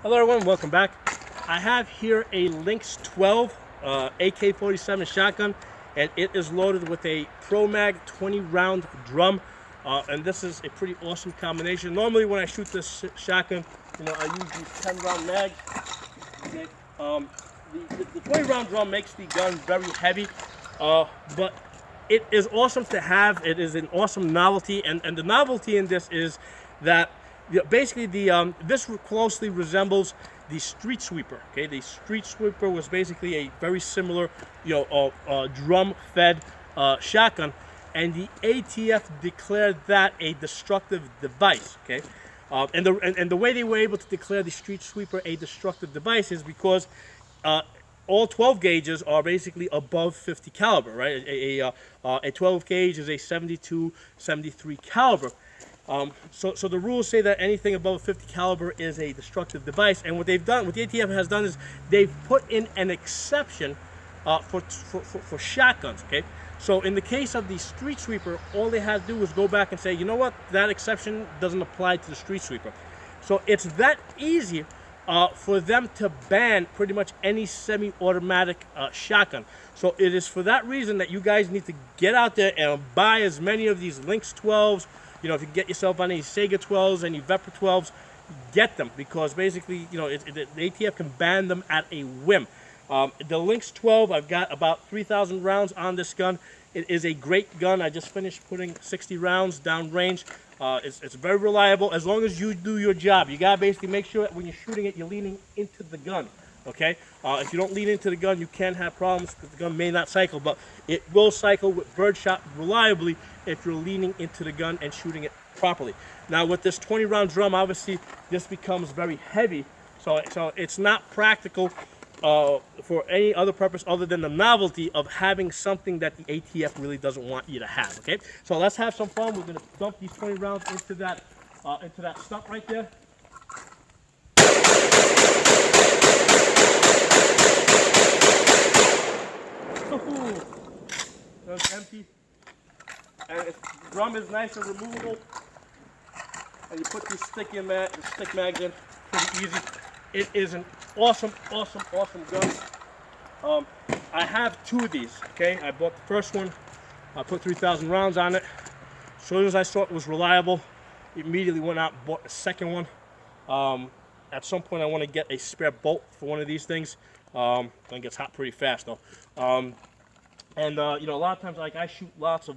Hello everyone, welcome back. I have here a Lynx 12 AK-47 shotgun, and it is loaded with a Pro Mag 20 round drum, and this is a pretty awesome combination. Normally when I shoot this shotgun, I use these 10 round mags. The 20 round drum makes the gun very heavy, but it is awesome to have. It is an awesome novelty, and the novelty in this is that basically this closely resembles the street sweeper. Okay, the street sweeper was basically a very similar drum-fed shotgun, and the ATF declared that a destructive device. Okay, and the way they were able to declare the street sweeper a destructive device is because all 12 gauges are basically above 50 caliber, right? A 12 gauge is a 72, 73 caliber. So the rules say that anything above 50 caliber is a destructive device, and what they've done, what the ATF has done, is they've put in an exception for shotguns. Okay, so in the case of the street sweeper, all they had to do was go back and say, you know what, that exception doesn't apply to the street sweeper. So it's that easy for them to ban pretty much any semi-automatic shotgun. So it is for that reason that you guys need to get out there and buy as many of these Lynx 12s. If you can get yourself on any Sega 12s, any Vepr 12s, get them, because basically, the ATF can ban them at a whim. The Lynx 12, I've got about 3,000 rounds on this gun. It is a great gun. I just finished putting 60 rounds down range. It's very reliable as long as you do your job. You gotta basically make sure that when you're shooting it, you're leaning into the gun. Okay, if you don't lean into the gun, you can have problems because the gun may not cycle, but it will cycle with birdshot reliably if you're leaning into the gun and shooting it properly. Now with this 20 round drum, obviously this becomes very heavy, so it's not practical for any other purpose other than the novelty of having something that the ATF really doesn't want you to have. Okay, so let's have some fun. We're gonna dump these 20 rounds into that stump right there. That's empty, and the drum is nice and removable, and you put these stick mags in pretty easy. It is an awesome gun. I have two of these. Okay, I bought the first one. I put 3,000 rounds on it. As soon as I saw it was reliable, immediately went out and bought the second one. At some point, I want to get a spare bolt for one of these things. It gets hot pretty fast though. A lot of times, like, I shoot lots of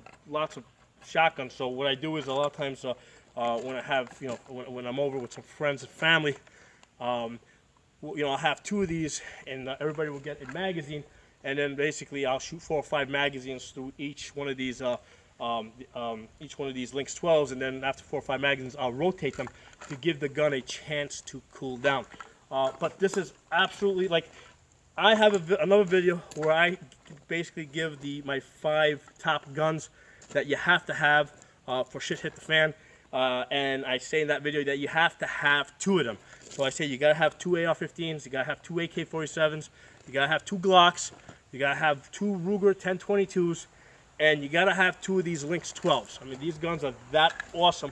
shotguns. So what I do is a lot of times when I have, when I'm over with some friends and family, I'll have two of these, and everybody will get a magazine, and then basically I'll shoot 4 or 5 magazines through each one of these Lynx 12s, and then after 4 or 5 magazines, I'll rotate them to give the gun a chance to cool down. But this is absolutely, like, I have another video where I basically give my 5 top guns that you have to have for shit hit the fan, and I say in that video that you have to have 2 of them. So I say you gotta have 2 AR-15s, you gotta have 2 AK-47s, you gotta have 2 Glocks, you gotta have 2 Ruger 1022s, and you gotta have 2 of these Lynx 12s. I mean, these guns are that awesome.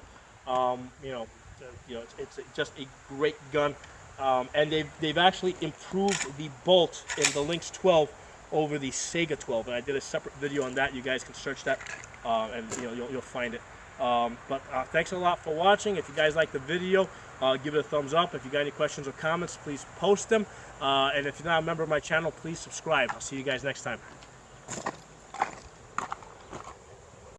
It's just a great gun. And they've actually improved the bolt in the Lynx 12 over the Sega 12, and I did a separate video on that. You guys can search that, and you'll find it. Thanks a lot for watching. If you guys like the video, give it a thumbs up. If you got any questions or comments, please post them. And if you're not a member of my channel, please subscribe. I'll see you guys next time.